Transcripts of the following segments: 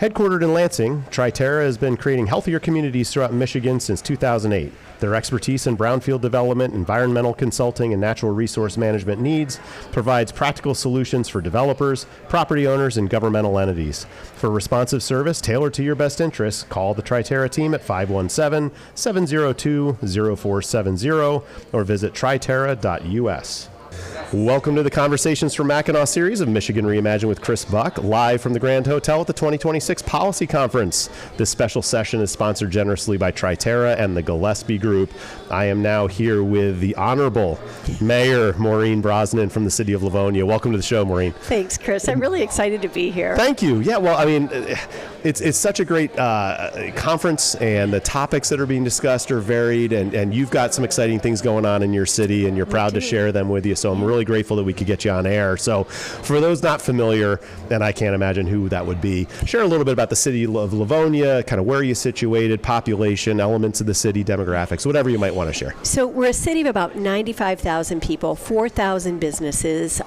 Headquartered in Lansing, Triterra has been creating healthier communities throughout Michigan since 2008. Their expertise in brownfield development, environmental consulting, and natural resource management needs provides practical solutions for developers, property owners, and governmental entities. For responsive service tailored to your best interests, call the Triterra team at 517-702-0470 or visit triterra.us. Welcome to the Conversations from Mackinac series of Michigan Reimagined with Chris Buck, live from the Grand Hotel at the 2026 Policy Conference. This special session is sponsored generously by Triterra and the Gillespie Group. I am now here with the Honorable Mayor Maureen Brosnan from the city of Livonia. Welcome to the show, Maureen. Thanks, Chris. I'm really excited to be here. Thank you. Yeah, well, I mean, it's such a great conference, and the topics that are being discussed are varied, and you've got some exciting things going on in your city, and you're proud to share them with you. So I'm really grateful that we could get you on air. So for those not familiar, and I can't imagine who that would be, share a little bit about the city of Livonia, kind of where you're situated, population, elements of the city, demographics, whatever you might want to share. So we're a city of about 95,000 people, 4,000 businesses,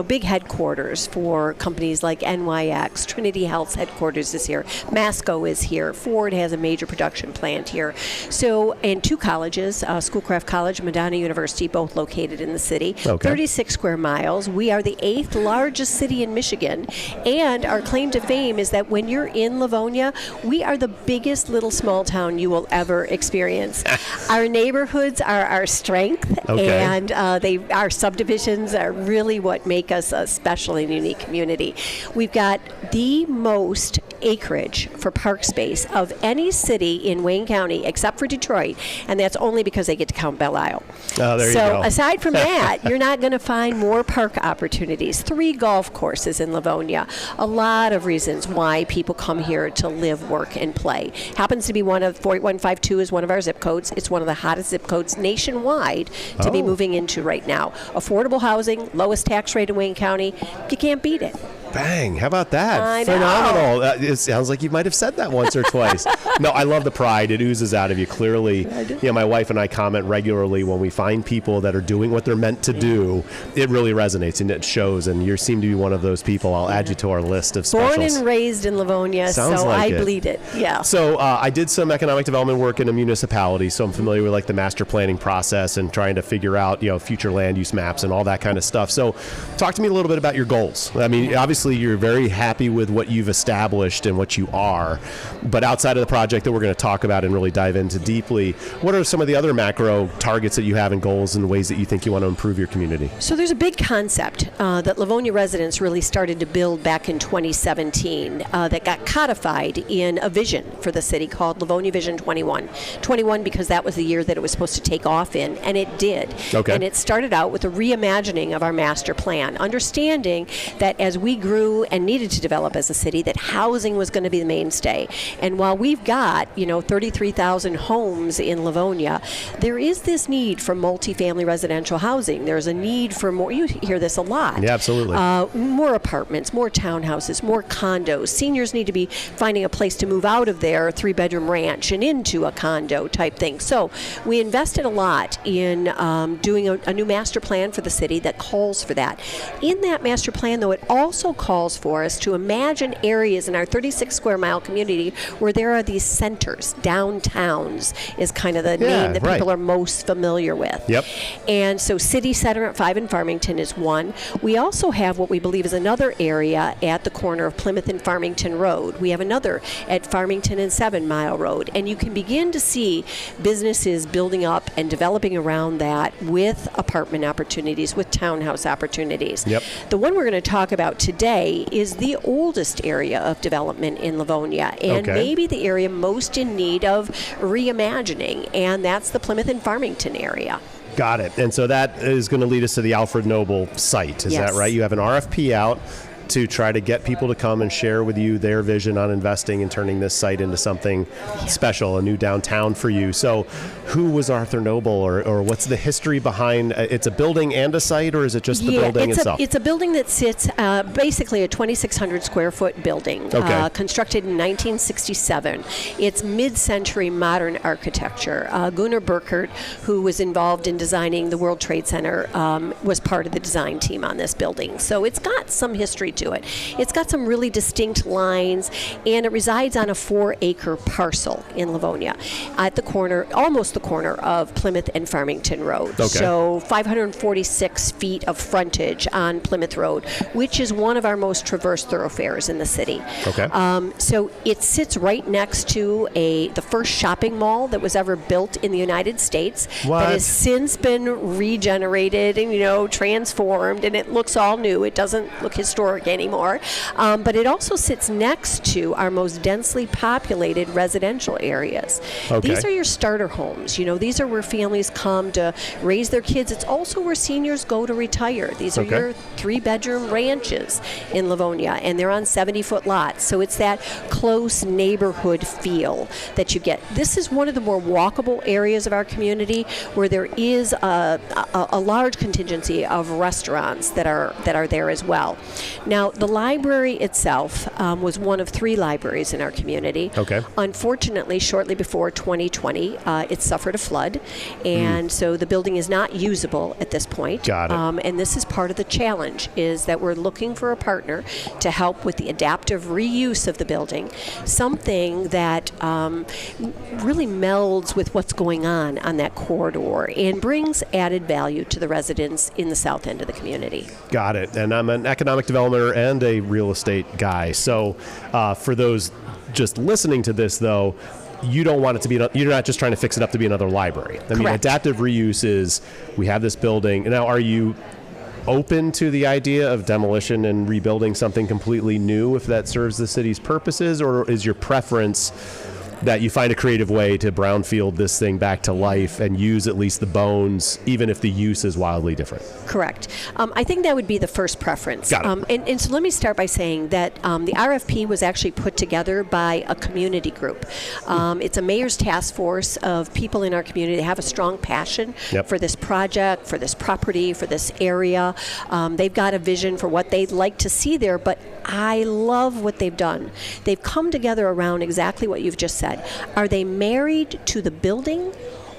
big headquarters for companies like NYX, Trinity Health's headquarters is here, Masco is here, Ford has a major production plant here. So, and two colleges, Schoolcraft College, Madonna University, both located in the city. Okay. 36 square miles. We are the 8th largest city in Michigan, and our claim to fame is that when you're in Livonia, we are the biggest little small town you will ever experience. Our neighborhoods are our strength, and our subdivisions are really what make us a special and unique community. We've got the most acreage for park space of any city in Wayne County except for Detroit, and that's only because they get to count Belle Isle. Oh, there you so go. Aside from that, you're not going to find more park opportunities. 3 golf courses in Livonia. A lot of reasons why people come here to live, work, and play. Happens to be 48152 is one of our zip codes. It's one of the hottest zip codes nationwide to be moving into right now. Affordable housing, lowest tax rate in Wayne County. You can't beat it. Bang, how about that? I Phenomenal. It sounds like you might have said that once or twice. No, I love the pride. It oozes out of you clearly. My wife and I comment regularly when we find people that are doing what they're meant to do. It really resonates and it shows, and you seem to be one of those people. I'll add you to our list of specials. Born and raised in Livonia, Sounds so like I bleed it. Yeah. So I did some economic development work in a municipality, so I'm familiar with like the master planning process and trying to figure out, future land use maps and all that kind of stuff. So talk to me a little bit about your goals. I mean, obviously you're very happy with what you've established and what you are, but outside of the project that we're going to talk about and really dive into deeply, what are some of the other macro targets that you have and goals and ways that you think you want to improve your community? So there's a big concept that Livonia residents really started to build back in 2017 that got codified in a vision for the city called Livonia Vision 21. 21 because that was the year that it was supposed to take off in, and it did. Okay. And it started out with a reimagining of our master plan, understanding that as we grew and needed to develop as a city, that housing was going to be the mainstay. And while we've got, 33,000 homes in Livonia, there is this need for multifamily residential housing. There's a need for more, you hear this a lot. Yeah, absolutely. More apartments, more townhouses, more condos. Seniors need to be finding a place to move out of their 3-bedroom ranch and into a condo type thing. So we invested a lot in doing a new master plan for the city that calls for that. In that master plan, though, it also calls for us to imagine areas in our 36 square mile community where there are these centers. Downtowns is kind of the name that people are most familiar with. Yep. And so City Center at 5 in Farmington is one. We also have what we believe is another area at the corner of Plymouth and Farmington Road. We have another at Farmington and 7 Mile Road. And you can begin to see businesses building up and developing around that with apartment opportunities, with townhouse opportunities. Yep. The one we're going to talk about today is the oldest area of development in Livonia, and maybe the area most in need of reimagining, and that's the Plymouth and Farmington area. Got it. And so that is going to lead us to the Alfred Noble site. Is that right? You have an RFP out to try to get people to come and share with you their vision on investing and turning this site into something special, a new downtown for you. So who was Arthur Noble, or what's the history behind, it's a building and a site, or is it just the building itself? It's a building that sits basically a 2,600 square foot building, constructed in 1967. It's mid-century modern architecture. Gunnar Burkert, who was involved in designing the World Trade Center, was part of the design team on this building. So it's got some history to it. It's got some really distinct lines, and it resides on a 4-acre parcel in Livonia at the corner, almost the corner of Plymouth and Farmington Road. Okay. So 546 feet of frontage on Plymouth Road, which is one of our most traversed thoroughfares in the city. Okay. So it sits right next to the first shopping mall that was ever built in the United States. What? That has since been regenerated and, transformed, and it looks all new. It doesn't look historic anymore. But it also sits next to our most densely populated residential areas. Okay. These are your starter homes. These are where families come to raise their kids. It's also where seniors go to retire. These are Okay. your 3-bedroom ranches in Livonia, and they're on 70-foot lots. So it's that close neighborhood feel that you get. This is one of the more walkable areas of our community where there is a large contingency of restaurants that are there as well. Now, the library itself was one of 3 libraries in our community. Okay. Unfortunately, shortly before 2020, it suffered a flood, and so the building is not usable at this point. Got it. And this is part of the challenge, is that we're looking for a partner to help with the adaptive reuse of the building, something that really melds with what's going on that corridor and brings added value to the residents in the south end of the community. Got it. And I'm an economic developer and a real estate guy. So for those just listening to this, though, you don't want it to be, you're not just trying to fix it up to be another library. I mean, Correct. adaptive reuse is, we have this building. Now, are you open to the idea of demolition and rebuilding something completely new if that serves the city's purposes, or is your preference that you find a creative way to brownfield this thing back to life and use at least the bones, even if the use is wildly different? Correct. I think that would be the first preference. Got it. And so let me start by saying that the RFP was actually put together by a community group. It's a mayor's task force of people in our community that have a strong passion Yep. for this project, for this property, for this area. They've got a vision for what they'd like to see there, but I love what they've done. They've come together around exactly what you've just said. Are they married to the building,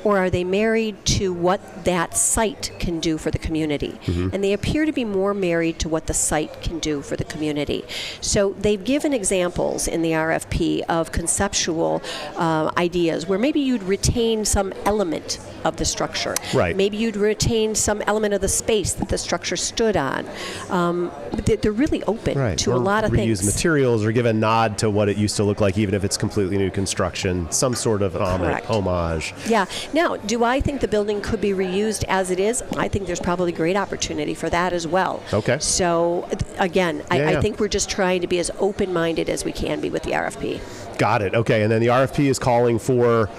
or are they married to what that site can do for the community? And they appear to be more married to what the site can do for the community. So they've given examples in the RFP of conceptual ideas where maybe you'd retain some element of the structure. Right. Maybe you'd retain some element of the space that the structure stood on. But they're really open to or a lot of reuse things. materials, or give a nod to what it used to look like, even if it's completely new construction, some sort of Correct. homage. Yeah. Now, do I think the building could be reused as it is? I think there's probably great opportunity for that as well. Okay. So, again, Yeah. I think we're just trying to be as open-minded as we can be with the RFP. Got it. Okay. And then the RFP is calling for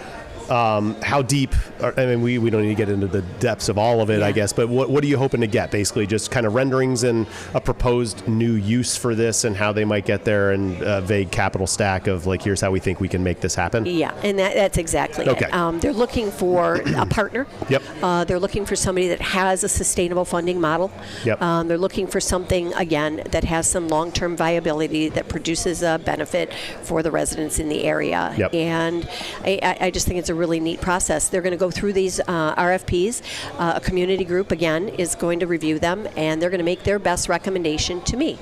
how deep, I mean, we don't need to get into the depths of all of it, Yeah. I guess, but what are you hoping to get? Basically just kind of renderings and a proposed new use for this and how they might get there, and a vague capital stack of like, here's how we think we can make this happen? Yeah, and that's exactly Okay. it. They're looking for a partner. Yep. They're looking for somebody that has a sustainable funding model. Yep. They're looking for something, again, that has some long-term viability, that produces a benefit for the residents in the area. Yep. And I just think it's a really neat process. They're going to go through these RFPs. A community group, again, is going to review them, and they're going to make their best recommendation to me.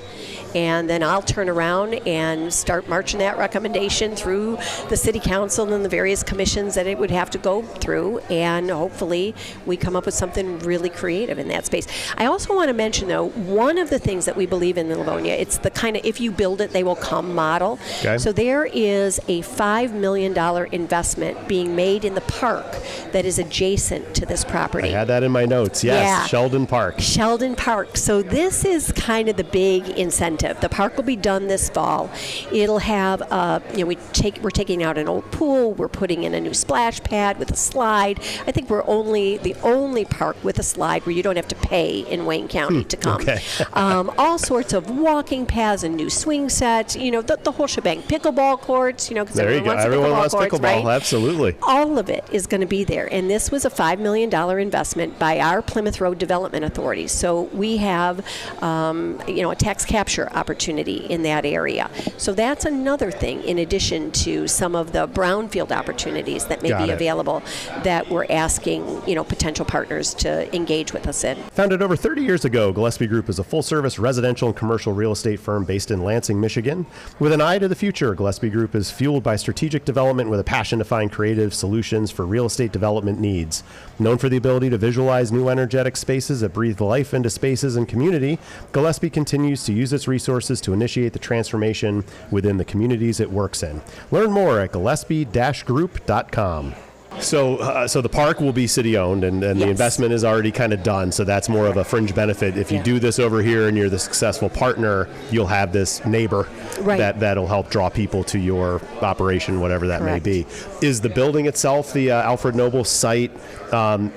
And then I'll turn around and start marching that recommendation through the city council and the various commissions that it would have to go through, and hopefully we come up with something really creative in that space. I also want to mention, though, one of the things that we believe in Livonia, it's the kind of if you build it, they will come model. Okay. So there is a $5 million investment being made in the park that is adjacent to this property. I had that in my notes. Yes. Yeah. Sheldon Park. Sheldon Park. So this is kind of the big incentive. The park will be done this fall. It'll have, we're taking out an old pool. We're putting in a new splash pad with a slide. I think we're the only park with a slide where you don't have to pay in Wayne County to come. Okay. All sorts of walking paths and new swing sets. The whole shebang. Pickleball courts. Because There you go. Everyone wants courts, pickleball. right? Absolutely. all of it is going to be there. And this was a $5 million investment by our Plymouth Road Development Authority. So we have, a tax capture opportunity in that area. So that's another thing in addition to some of the brownfield opportunities that may be available that we're asking, potential partners to engage with us in. Founded over 30 years ago, Gillespie Group is a full-service residential and commercial real estate firm based in Lansing, Michigan. With an eye to the future, Gillespie Group is fueled by strategic development with a passion to find creative solutions for real estate development needs. Known for the ability to visualize new energetic spaces that breathe life into spaces and community, Gillespie continues to use its resources to initiate the transformation within the communities it works in. Learn more at gillespie-group.com. So the park will be city-owned, and Yes. the investment is already kind of done, so that's more of a fringe benefit. If you do this over here and you're the successful partner, you'll have this neighbor that'll help draw people to your operation, whatever that may be. Is the building itself, the Alfred Noble site,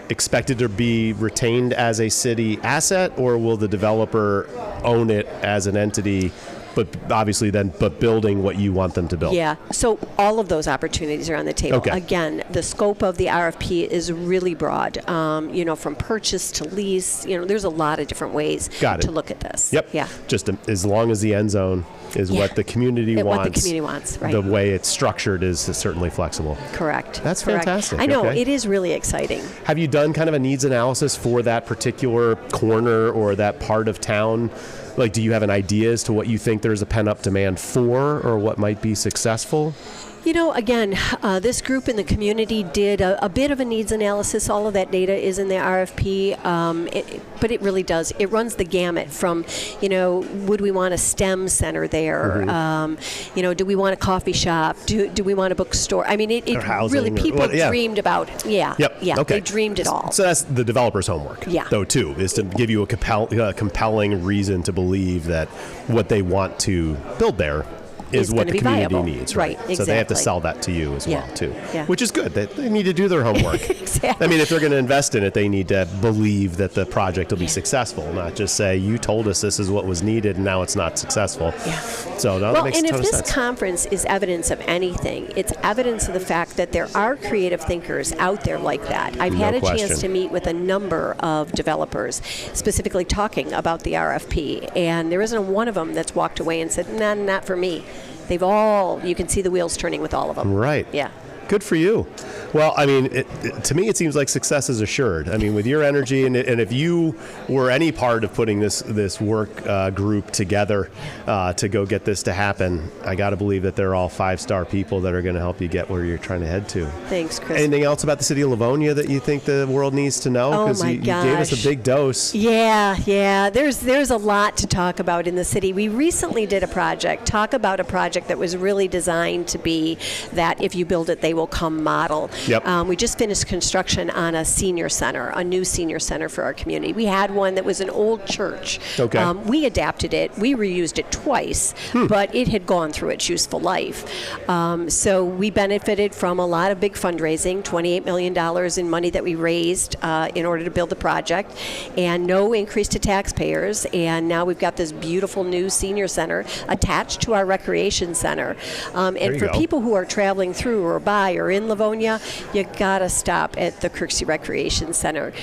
expected to be retained as a city asset, or will the developer own it as an entity? But obviously but building what you want them to build. Yeah, so all of those opportunities are on the table. Okay. Again, the scope of the RFP is really broad, from purchase to lease. There's a lot of different ways to look at this. Yep. Yeah. Just as long as the end zone is what the community wants. What the community wants, right. The way it's structured is certainly flexible. Correct. That's Correct. fantastic. I know, Okay. it is really exciting. Have you done kind of a needs analysis for that particular corner or that part of town? Like, do you have an idea as to what you think there's a pent-up demand for, or what might be successful? Again, this group in the community did a bit of a needs analysis. All of that data is in the RFP, but it really does. It runs the gamut from, would we want a STEM center there? Mm-hmm. Do we want a coffee shop? Do we want a bookstore? I mean, it really, people dreamed about, they dreamed it all. So that's the developer's homework, though, too, is to give you a compelling reason to believe that what they want to build there is what the community needs, right? Exactly. So they have to sell that to you as well, too, Yeah. which is good. They need to do their homework. Exactly. I mean, if they're going to invest in it, they need to believe that the project will be successful, not just say, you told us this is what was needed and now it's not successful. Yeah. So that makes a ton of sense. And if this conference is evidence of anything, it's evidence of the fact that there are creative thinkers out there like that. I've had a chance to meet with a number of developers, specifically talking about the RFP, and there isn't one of them that's walked away and said, nah, not for me. They've all, you can see the wheels turning with all of them. Right. Yeah. Good for you. Well, I mean, to me, it seems like success is assured. I mean, with your energy, and if you were any part of putting this work group together to go get this to happen, I got to believe that they're all 5-star people that are going to help you get where you're trying to head to. Thanks, Chris. Anything else about the city of Livonia that you think the world needs to know? Oh, my you gave us a big dose. Yeah. There's a lot to talk about in the city. We recently did a project that was really designed to be that if you build it, they will come model. Yep. We just finished construction on a senior center, a new senior center for our community. We had one that was an old church. Okay. We adapted it. We reused it twice, but it had gone through its useful life. So we benefited from a lot of big fundraising, $28 million in money that we raised in order to build the project, and no increase to taxpayers. And now we've got this beautiful new senior center attached to our recreation center. And for people who are traveling through or by or in Livonia, you gotta stop at the Kirksey Recreation Center.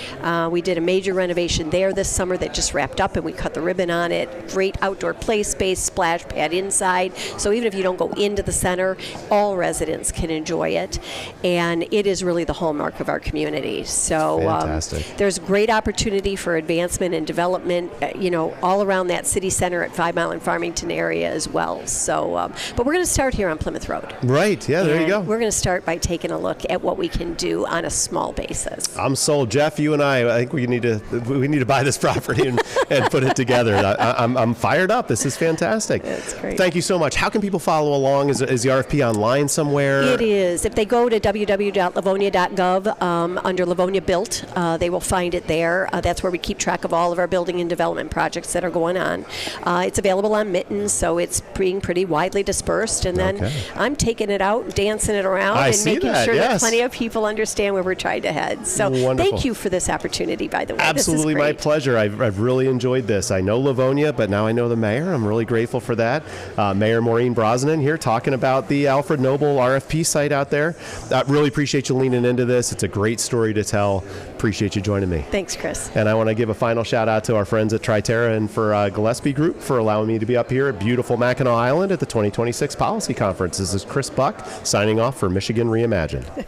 We did a major renovation there this summer that just wrapped up, and we cut the ribbon on it. Great outdoor play space, splash pad inside. So even if you don't go into the center, all residents can enjoy it. And it is really the hallmark of our community. So there's great opportunity for advancement and development, all around that city center at 5 Mile and Farmington area as well. So, but we're going to start here on Plymouth Road. Right. Yeah, there you go. We're going to start by taking a look at what we can do on a small basis. I'm sold. Jeff, you and I think we need to buy this property and put it together. I'm fired up. This is fantastic. That's great. Thank you so much. How can people follow along? Is the RFP online somewhere? It is. If they go to www.livonia.gov under Livonia Built, they will find it there. That's where we keep track of all of our building and development projects that are going on. It's available on Mittens, so it's being pretty widely dispersed. And then I'm taking it out, dancing it around. I and see making that, sure yes. that plenty of people understand where we're trying to head. So Wonderful. thank you for this opportunity, by the way. Absolutely, this is my great. pleasure. I've really enjoyed this. I know Livonia, but now I know the mayor. I'm really grateful for that. Mayor Maureen Brosnan here talking about the Alfred Noble RFP site out there. Really appreciate you leaning into this. It's a great story to tell. Appreciate you joining me. Thanks, Chris. And I want to give a final shout out to our friends at Triterra and for Gillespie Group for allowing me to be up here at beautiful Mackinac Island at the 2026 Policy Conference. This is Chris Buck signing off for Michigan Reimagined.